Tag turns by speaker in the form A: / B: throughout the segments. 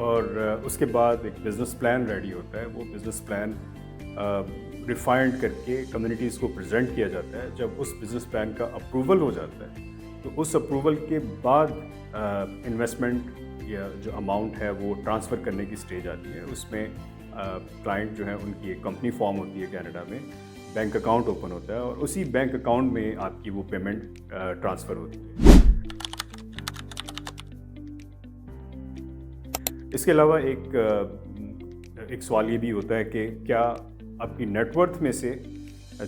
A: اور اس کے بعد ایک بزنس پلان ریڈی ہوتا ہے. وہ بزنس پلان ریفائنڈ کر کے کمیونٹیز کو پریزنٹ کیا جاتا ہے. جب اس بزنس پلان کا اپروول ہو جاتا ہے تو اس اپروول کے بعد انویسٹمنٹ یا جو اماؤنٹ ہے وہ ٹرانسفر کرنے کی اسٹیج آتی ہے. اس میں کلائنٹ جو ہے ان کی ایک کمپنی فارم ہوتی ہے کینیڈا میں, بینک اکاؤنٹ اوپن ہوتا ہے اور اسی بینک اکاؤنٹ میں آپ کی وہ پیمنٹ ٹرانسفر ہوتی ہے. اس کے علاوہ ایک سوال یہ بھی ہوتا ہے کہ کیا آپ کی نیٹ ورتھ میں سے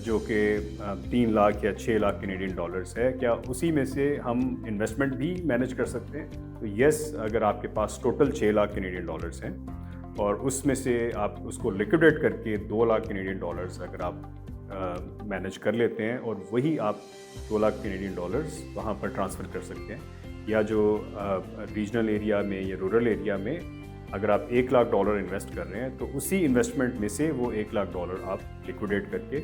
A: جو کہ 3 لاکھ یا 6 لاکھ کینیڈین ڈالرز ہے, کیا اسی میں سے ہم انویسٹمنٹ بھی مینیج کر سکتے ہیں؟ تو یس, اگر آپ کے پاس ٹوٹل 6 لاکھ کینیڈین ڈالرز ہیں اور اس میں سے آپ اس کو لیکوڈیٹ کر کے 2 لاکھ کینیڈین ڈالرز اگر آپ مینیج کر لیتے ہیں اور وہی آپ 2 لاکھ کینیڈین ڈالرز وہاں پر ٹرانسفر کر سکتے ہیں, یا جو ریجنل ایریا میں یا رورل ایریا میں اگر آپ 1 لاکھ ڈالر انویسٹ کر رہے ہیں تو اسی انویسٹمنٹ میں سے وہ 1 لاکھ ڈالر آپ لیکوڈیٹ کر کے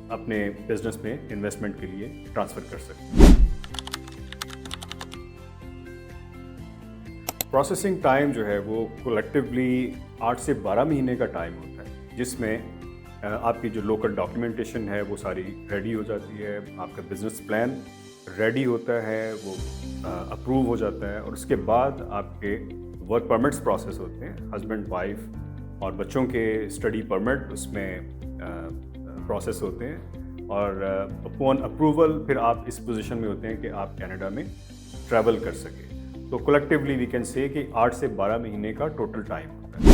A: اپنے بزنس میں انویسٹمنٹ کے لیے ٹرانسفر کر سکتے ہیں. پروسیسنگ ٹائم جو ہے وہ کولیکٹیولی 8 سے 12 مہینے کا ٹائم ہوتا ہے, جس میں آپ کی جو لوکل ڈاکیومنٹیشن ہے وہ ساری ریڈی ہو جاتی ہے, آپ کا بزنس پلان ریڈی ہوتا ہے, وہ اپروو ہو جاتا ہے اور اس کے بعد آپ کے ورک پرمٹس پروسیس ہوتے ہیں. ہسبینڈ وائف اور بچوں کے اسٹڈی پرمٹ اس میں پروسیس ہوتے ہیں اور اپون اپروول پھر آپ اس پوزیشن میں ہوتے ہیں کہ آپ کینیڈا میں ٹریول کر سکیں. تو کولیکٹیولی وی کین سے کہ 8 سے 12 مہینے کا ٹوٹل ٹائم ہوتا ہے.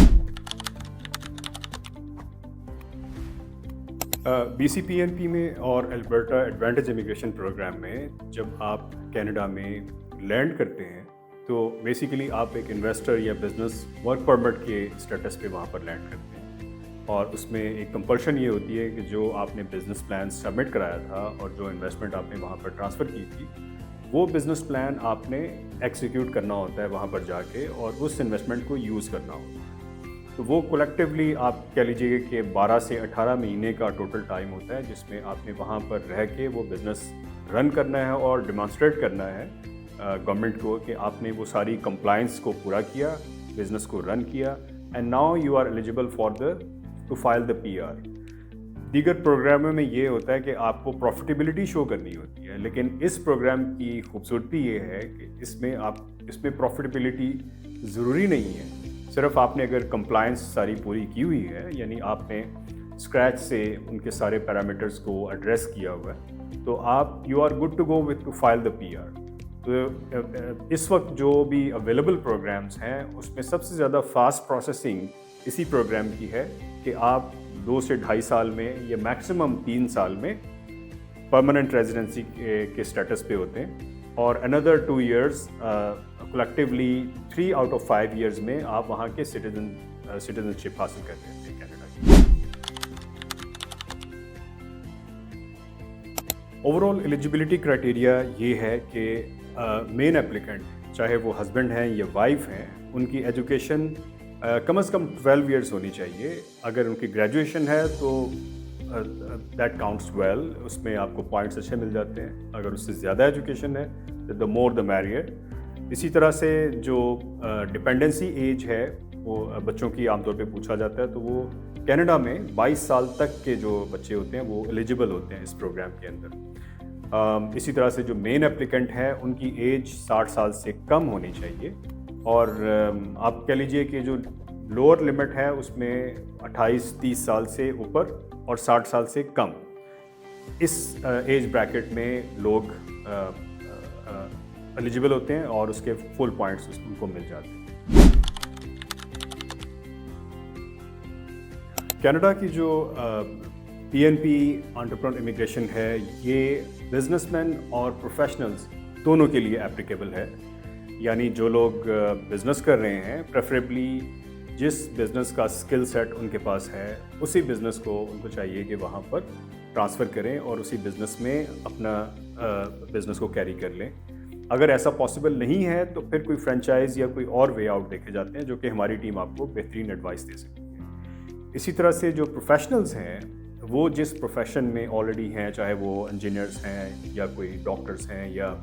A: BCPNP میں اور البرٹا ایڈوانٹیج امیگریشن پروگرام میں جب آپ کینیڈا میں لینڈ کرتے ہیں تو بیسیکلی آپ ایک انویسٹر یا بزنس ورک پرمٹ کے اسٹیٹس پہ وہاں پر لینڈ کرتے ہیں اور اس میں ایک کمپلشن یہ ہوتی ہے کہ جو آپ نے بزنس پلان سبمٹ کرایا تھا اور جو انویسٹمنٹ آپ نے وہاں پر ٹرانسفر کی تھی وہ بزنس پلان آپ نے ایکسیکیوٹ کرنا ہوتا ہے وہاں پر جا کے اور اس انویسٹمنٹ کو یوز کرنا ہوتا ہے. تو وہ کولیکٹیولی آپ کہہ لیجیے کہ 12 سے 18 مہینے کا ٹوٹل ٹائم ہوتا ہے, جس میں آپ نے وہاں پر رہ کے وہ بزنس رن کرنا ہے اور ڈیمانسٹریٹ کرنا ہے گورنمنٹ کو کہ آپ نے وہ ساری کمپلائنس کو پورا کیا, بزنس کو رن کیا, and now you are eligible for to file the PR. دیگر پروگراموں میں یہ ہوتا ہے کہ آپ کو پروفیٹیبلٹی شو کرنی ہوتی ہے, لیکن اس پروگرام کی خوبصورتی یہ ہے کہ اس میں پروفیٹیبلٹی ضروری نہیں ہے. صرف آپ نے اگر کمپلائنس ساری پوری کی ہوئی ہے, یعنی آپ نے اسکریچ سے ان کے سارے پیرامیٹرز کو ایڈریس کیا ہوا ہے, تو آپ you are good to go with to file the PR. تو اس وقت جو بھی اویلیبل پروگرامز ہیں اس میں سب سے زیادہ فاسٹ پروسیسنگ اسی پروگرام کی ہے کہ آپ 2 سے 2.5 سال میں یا میکسیمم 3 سال میں پرماننٹ ریزیڈنسی کے اسٹیٹس پہ ہوتے ہیں اور اندر 2 years collectively 3 out of 5 years میں آپ وہاں کے سٹیزن شپ حاصل کر لیتے ہیں کینیڈا کی. اوور آل ایلیجیبلٹی کرائٹیریا یہ ہے کہ مین اپلیکنٹ چاہے وہ ہسبینڈ ہیں یا وائف ہیں, ان کی ایجوکیشن کم از کم 12 ایئرس ہونی چاہیے. اگر ان کی گریجویشن ہے تو دیٹ کاؤنٹس ویل, اس میں آپ کو پوائنٹس اچھے مل جاتے ہیں. اگر اس سے زیادہ ایجوکیشن ہے دا مور دا میریئر. اسی طرح سے جو ڈپینڈنسی ایج ہے وہ بچوں کی عام طور پہ پوچھا جاتا ہے, تو وہ کینیڈا میں 22 سال تک کے جو بچے ہوتے ہیں وہ ایلیجیبل ہوتے ہیں اس پروگرام کے اندر. اسی طرح سے جو مین اپلیکنٹ ہے ان کی ایج 60 سال سے کم ہونی چاہیے, اور آپ کہہ لیجئے کہ جو لوور لمٹ ہے اس میں 28-30 سال سے اوپر اور 60 سال سے کم, اس ایج بریکٹ میں لوگ ایلیجیبل ہوتے ہیں اور اس کے فل پوائنٹس ان کو مل جاتے ہیں. کینیڈا کی جو PNP انٹرپرینور امیگریشن ہے یہ بزنس مین اور پروفیشنلز دونوں کے لیے اپلیکیبل ہے. یعنی جو لوگ بزنس کر رہے ہیں پریفریبلی جس بزنس کا اسکل سیٹ ان کے پاس ہے اسی بزنس کو ان کو چاہیے کہ وہاں پر ٹرانسفر کریں اور اسی بزنس میں اپنا بزنس کو کیری کر لیں. اگر ایسا پاسبل نہیں ہے تو پھر کوئی فرینچائز یا کوئی اور وے آؤٹ دیکھے جاتے ہیں جو کہ ہماری ٹیم آپ کو بہترین ایڈوائس دے سکتی ہے. اسی طرح سے جو پروفیشنلز ہیں وہ جس پروفیشن میں آلریڈی ہیں, چاہے وہ انجینئرز ہیں یا کوئی ڈاکٹرز ہیں یا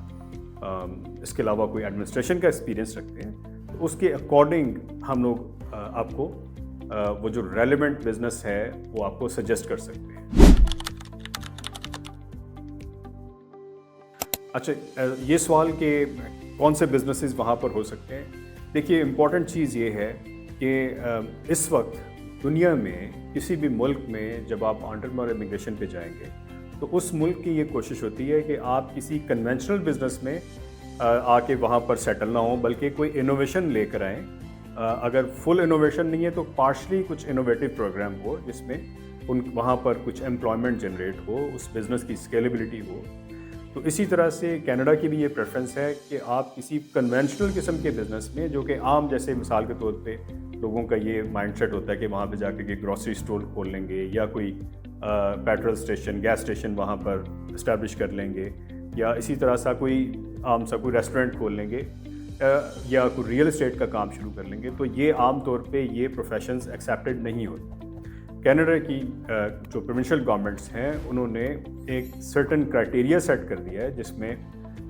A: اس کے علاوہ کوئی ایڈمنسٹریشن کا ایکسپیرینس رکھتے ہیں, تو اس کے اکارڈنگ ہم لوگ آپ کو وہ جو ریلیونٹ بزنس ہے وہ آپ کو سجیسٹ کر سکتے ہیں. اچھا یہ سوال کہ کون سے بزنسز وہاں پر ہو سکتے ہیں. دیکھیے امپورٹنٹ چیز یہ ہے کہ اس وقت دنیا میں کسی بھی ملک میں جب آپ انٹرپرینور امیگریشن پہ جائیں گے تو اس ملک کی یہ کوشش ہوتی ہے کہ آپ کسی کنونشنل بزنس میں آ کے وہاں پر سیٹل نہ ہوں بلکہ کوئی انوویشن لے کر آئیں. اگر فل انوویشن نہیں ہے تو پارشلی کچھ انوویٹو پروگرام ہو جس میں وہاں پر کچھ امپلائمنٹ جنریٹ ہو, اس بزنس کی اسکیلیبلٹی ہو. تو اسی طرح سے کینیڈا کی بھی یہ پریفرنس ہے کہ آپ کسی کنونشنل قسم کے بزنس میں جو کہ عام جیسے مثال کے طور پہ لوگوں کا یہ مائنڈ سیٹ ہوتا ہے کہ وہاں پہ جا کے گروسری اسٹور کھول لیں گے یا کوئی پیٹرول اسٹیشن گیس اسٹیشن وہاں پر اسٹیبلش کر لیں گے یا اسی طرح سا کوئی عام سا کوئی ریسٹورینٹ کھول لیں گے یا کوئی ریئل اسٹیٹ کا کام شروع کر لیں گے, تو یہ عام طور پہ یہ پروفیشنز ایکسیپٹیڈ نہیں ہوتے. کینیڈا کی جو پروونشل گورنمنٹس ہیں انہوں نے ایک سرٹن کرائٹیریا سیٹ کر دیا ہے جس میں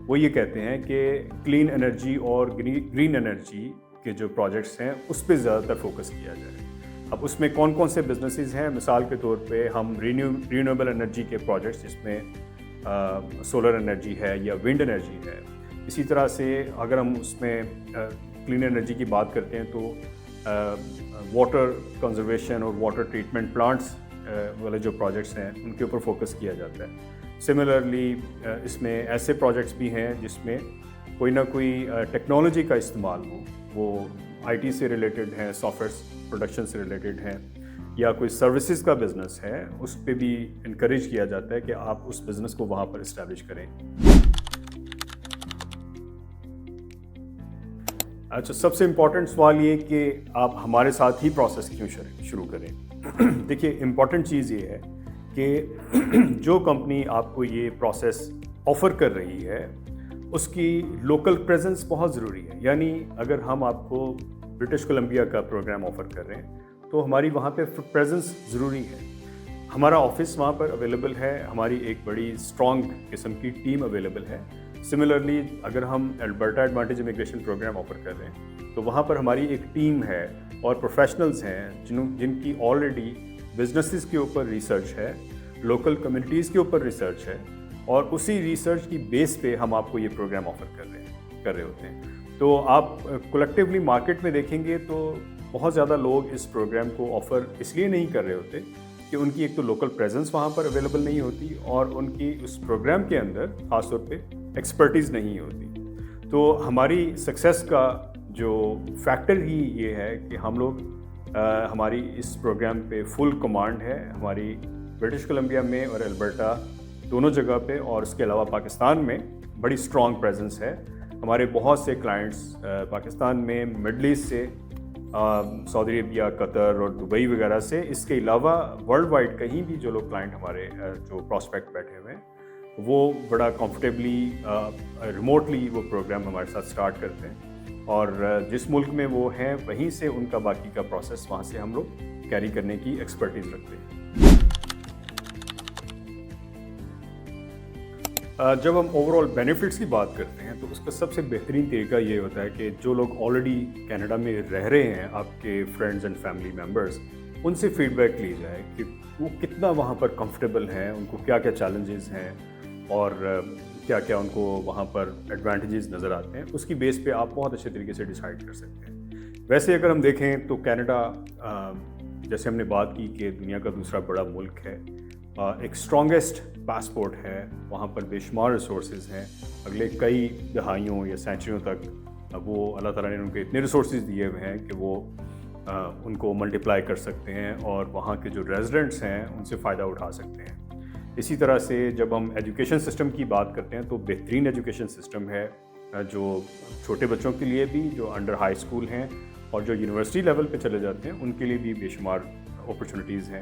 A: وہ یہ کہتے ہیں کہ کلین انرجی اور گرین انرجی کے جو پروجیکٹس ہیں اس پہ زیادہ تر فوکس کیا جائے. اب اس میں کون کون سے بزنسز ہیں, مثال کے طور پہ ہم رینیویبل انرجی کے پروجیکٹس جس میں سولر انرجی ہے یا ونڈ انرجی ہے. اسی طرح سے اگر ہم اس میں کلین انرجی کی بات کرتے ہیں تو واٹر کنزرویشن اور واٹر ٹریٹمنٹ پلانٹس والے جو پروجیکٹس ہیں ان کے اوپر فوکس کیا جاتا ہے. سملرلی اس میں ایسے پروجیکٹس بھی ہیں جس میں کوئی نہ کوئی ٹیکنالوجی کا استعمال ہو, وہ آئی ٹی سے ریلیٹڈ ہیں, سافٹ ویئر پروڈکشن سے ریلیٹڈ ہیں, یا کوئی سروسز کا بزنس ہے, اس پہ بھی انکریج کیا جاتا ہے کہ آپ اس بزنس کو وہاں پر اسٹیبلش کریں. اچھا سب سے امپورٹنٹ سوال یہ کہ آپ ہمارے ساتھ ہی پروسیس کیوں شروع کریں. دیکھیے امپورٹنٹ چیز یہ ہے کہ جو کمپنی آپ کو یہ پروسیس آفر کر رہی ہے اس کی لوکل پریزنس بہت ضروری ہے. یعنی اگر ہم آپ کو برٹش کولمبیا کا پروگرام آفر کر رہے ہیں تو ہماری وہاں پہ پریزنس ضروری ہے. ہمارا آفس وہاں پر اویلیبل ہے, ہماری ایک بڑی اسٹرانگ قسم کی ٹیم اویلیبل ہے. سملرلی اگر ہم Alberta advantage immigration program offer کر رہے ہیں تو وہاں پر ہماری ایک ٹیم ہے اور پروفیشنلز ہیں جن کی آلریڈی بزنسز کے اوپر ریسرچ ہے, لوکل کمیونٹیز کے اوپر ریسرچ ہے, اور اسی ریسرچ کی بیس پہ ہم آپ کو یہ پروگرام آفر کر رہے ہوتے ہیں. تو آپ کلیکٹیولی مارکیٹ میں دیکھیں گے تو بہت زیادہ لوگ اس پروگرام کو آفر اس لیے نہیں کر رہے ہوتے کہ ان کی ایک تو لوکل پریزنس وہاں پر اویلیبل نہیں ہوتی اور ان کی اس پروگرام کے اندر خاص طور پہ ایکسپرٹیز نہیں ہوتی. تو ہماری سکسیس کا جو فیکٹر ہی یہ ہے کہ ہم لوگ ہماری اس پروگرام پہ فل کمانڈ ہے. ہماری برٹش کولمبیا میں اور البرٹا دونوں جگہ پہ اور اس کے علاوہ پاکستان میں بڑی اسٹرانگ پریزنس ہے. ہمارے بہت سے کلائنٹس پاکستان میں مڈل ایسٹ سے, سعودی عربیہ, قطر اور دبئی وغیرہ سے, اس کے علاوہ ورلڈ وائڈ کہیں بھی جو لوگ کلائنٹ ہمارے جو پراسپیکٹ بیٹھے ہوئے ہیں وہ بڑا کمفرٹیبلی ریموٹلی وہ پروگرام ہمارے ساتھ سٹارٹ کرتے ہیں, اور جس ملک میں وہ ہیں وہیں سے ان کا باقی کا پروسیس وہاں سے ہم لوگ کیری کرنے کی ایکسپرٹیز رکھتے ہیں. جب ہم اوور آل بینیفٹس کی بات کرتے ہیں تو اس کا سب سے بہترین طریقہ یہ ہوتا ہے کہ جو لوگ آلریڈی کینیڈا میں رہ رہے ہیں, آپ کے فرینڈز اینڈ فیملی ممبرز, ان سے فیڈ بیک لی جائے کہ وہ کتنا وہاں پر کمفرٹیبل ہیں, ان کو کیا کیا چیلنجز ہیں اور کیا کیا ان کو وہاں پر ایڈوانٹیجز نظر آتے ہیں. اس کی بیس پہ آپ بہت اچھے طریقے سے ڈیسائیڈ کر سکتے ہیں. ویسے اگر ہم دیکھیں تو کینیڈا جیسے ہم نے بات کی کہ دنیا کا دوسرا بڑا ملک ہے, ایک اسٹرانگیسٹ پاسپورٹ ہے, وہاں پر بے شمار ریسورسز ہیں. اگلے کئی دہائیوں یا سینچریوں تک وہ اللہ تعالیٰ نے ان کو اتنے ریسورسز دیے ہوئے ہیں کہ وہ ان کو ملٹیپلائی کر سکتے ہیں اور وہاں کے جو ریزیڈنٹس ہیں ان سے فائدہ اٹھا سکتے ہیں. اسی طرح سے جب ہم ایجوکیشن سسٹم کی بات کرتے ہیں تو بہترین ایجوکیشن سسٹم ہے جو چھوٹے بچوں کے لیے بھی جو انڈر ہائی اسکول ہیں اور جو یونیورسٹی لیول پہ چلے جاتے ہیں ان کے لیے بھی بے شمار اپرچونیٹیز ہیں.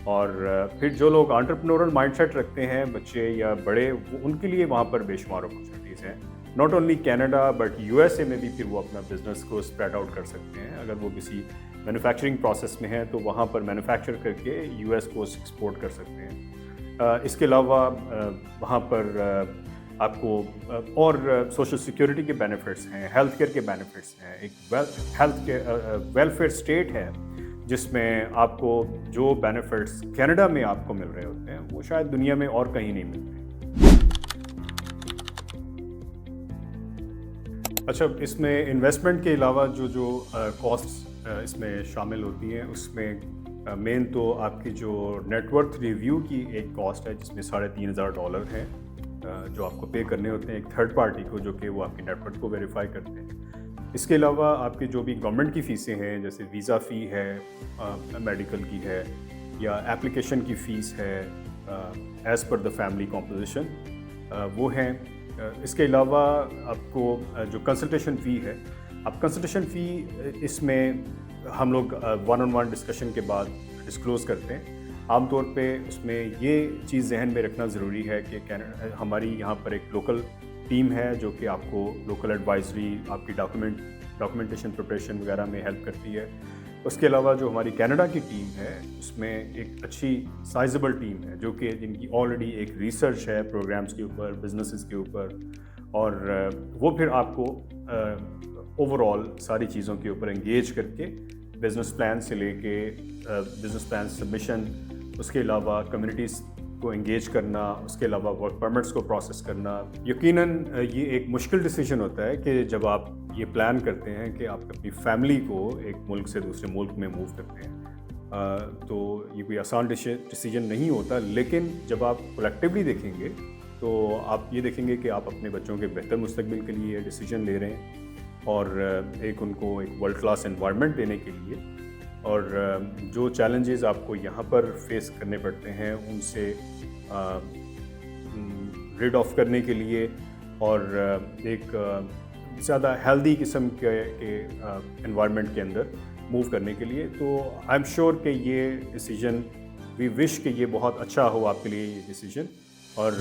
A: اور پھر جو لوگ انٹرپرینورل مائنڈ سیٹ رکھتے ہیں, بچے یا بڑے, ان کے لیے وہاں پر بے شمار اپرچونیٹیز ہیں. Not only Canada but U S A میں بھی پھر وہ اپنا بزنس کو اسپریڈ آؤٹ کر سکتے ہیں. اگر وہ کسی مینوفیکچرنگ پروسیس میں ہیں تو وہاں پر مینوفیکچر کر کے یو ایس کو ایکسپورٹ کر سکتے ہیں. اس کے علاوہ وہاں پر آپ کو اور سوشل سیکیورٹی کے بینیفٹس ہیں، ہیلتھ کیئر کے بینیفٹس ہیں، ایک ہیلتھ کے ویلفیئر اسٹیٹ ہے جس میں آپ کو جو بینیفٹس کینیڈا میں آپ کو مل رہے ہوتے ہیں وہ شاید دنیا میں اور کہیں نہیں ملتے. اچھا، اس میں انویسٹمنٹ کے علاوہ جو کاسٹ اس میں شامل ہوتی ہیں اس میں مین تو آپ کی جو نیٹ ورتھ ریویو کی ایک کاسٹ ہے جس میں $3,500 ہیں جو آپ کو پے کرنے ہوتے ہیں ایک تھرڈ پارٹی کو جو کہ وہ آپ کی نیٹ ورتھ کو ویریفائی کرتے ہیں. اس کے علاوہ آپ کی جو بھی گورنمنٹ کی فیسیں ہیں جیسے ویزا فی ہے، میڈیکل کی ہے، یا اپلیکیشن کی فیس ہے as per the family composition وہ ہیں. اس کے علاوہ آپ کو جو کنسلٹیشن فی ہے، اب کنسلٹیشن فی اس میں ہم لوگ ون آن ون ڈسکشن کے بعد ڈسکلوز کرتے ہیں. عام طور پہ اس میں یہ چیز ذہن میں رکھنا ضروری ہے کہ ہماری یہاں پر ایک لوکل ٹیم ہے جو کہ آپ کو لوکل ایڈوائزری، آپ کی ڈاکومنٹیشن پریپریشن وغیرہ میں ہیلپ کرتی ہے. اس کے علاوہ جو ہماری کینیڈا کی ٹیم ہے اس میں ایک اچھی سائزبل ٹیم ہے جو کہ جن کی آلریڈی ایک ریسرچ ہے پروگرامز کے اوپر، بزنسز کے اوپر، اور وہ پھر آپ کو اوور آل ساری چیزوں کے اوپر انگیج کر کے بزنس پلان سے لے کے بزنس پلان سبمیشن، اس کے علاوہ کمیونٹیز کو انگیج کرنا، اس کے علاوہ ورک پرمٹس کو پروسیس کرنا. یقیناً یہ ایک مشکل ڈیسیجن ہوتا ہے کہ جب آپ یہ پلان کرتے ہیں کہ آپ اپنی فیملی کو ایک ملک سے دوسرے ملک میں موو کرتے ہیں، تو یہ کوئی آسان ڈیسیجن نہیں ہوتا. لیکن جب آپ کولیکٹیولی دیکھیں گے تو آپ یہ دیکھیں گے کہ آپ اپنے بچوں کے بہتر مستقبل کے لیے ڈیسیجن لے رہے ہیں اور ایک ان کو ایک ورلڈ کلاس انوائرمنٹ دینے کے لیے، اور جو چیلنجز آپ کو یہاں پر فیس کرنے پڑتے ہیں ان سے ریڈ آف کرنے کے لیے اور ایک زیادہ ہیلدی قسم کے انوائرمنٹ کے اندر موو کرنے کے لیے. تو آئی ایم شیور کہ یہ ڈیسیجن، وی وش کہ یہ بہت اچھا ہو آپ کے لیے یہ ڈیسیجن، اور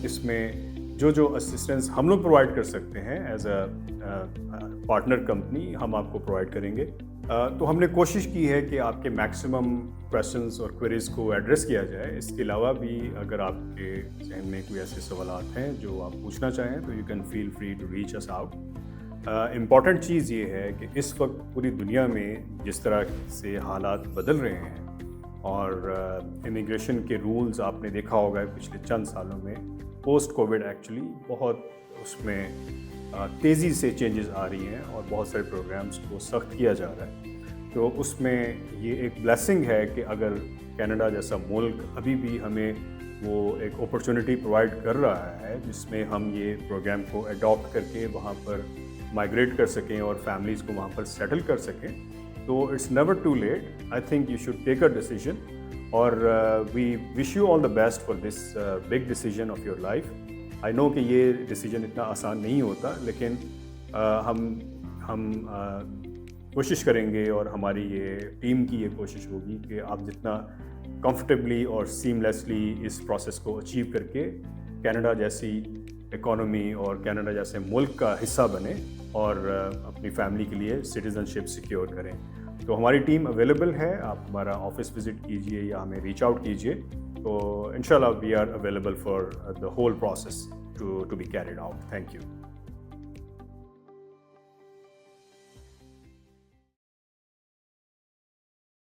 A: اس میں جو اسسٹنس ہم لوگ پرووائڈ کر سکتے ہیں ایز اے پارٹنر کمپنی ہم آپ کو پرووائڈ کریں گے. تو ہم نے کوشش کی ہے کہ آپ کے میکسیمم کویشچنس اور کوئریز کو ایڈریس کیا جائے. اس کے علاوہ بھی اگر آپ کے ذہن میں کوئی ایسے سوالات ہیں جو آپ پوچھنا چاہیں تو you can feel free to reach us out. Important چیز یہ ہے کہ اس وقت پوری دنیا میں جس طرح سے حالات بدل رہے ہیں اور امیگریشن کے رولز آپ نے دیکھا ہوگا پچھلے چند سالوں میں پوسٹ کووڈ ایکچولی بہت اس میں تیزی سے چینجز آ رہی ہیں اور بہت سارے پروگرامز کو سخت کیا جا رہا ہے. تو اس میں یہ ایک بلیسنگ ہے کہ اگر کینیڈا جیسا ملک ابھی بھی ہمیں وہ ایک اپرچونٹی پرووائڈ کر رہا ہے جس میں ہم یہ پروگرام کو اڈاپٹ کر کے وہاں پر مائگریٹ کر سکیں اور فیملیز کو وہاں پر سیٹل کر سکیں. تو it's never too late. I think you should take a decision اور we wish you all the best for this big decision of your life. I know کہ یہ ڈیسیجن اتنا آسان نہیں ہوتا، لیکن ہم کوشش کریں گے اور ہماری یہ ٹیم کی یہ کوشش ہوگی کہ آپ جتنا کمفرٹیبلی اور سیملیسلی اس پروسیس کو اچیو کر کے کینیڈا جیسی اکانومی اور کینیڈا جیسے ملک کا حصہ بنیں اور اپنی فیملی کے لیے سٹیزن شپ سیکیور کریں. تو ہماری ٹیم اویلیبل ہے، آپ ہمارا آفس وزٹ کیجئے یا ہمیں ریچ آؤٹ کیجئے. تو انشاءاللہ we are available for the whole process to be carried out. Thank you.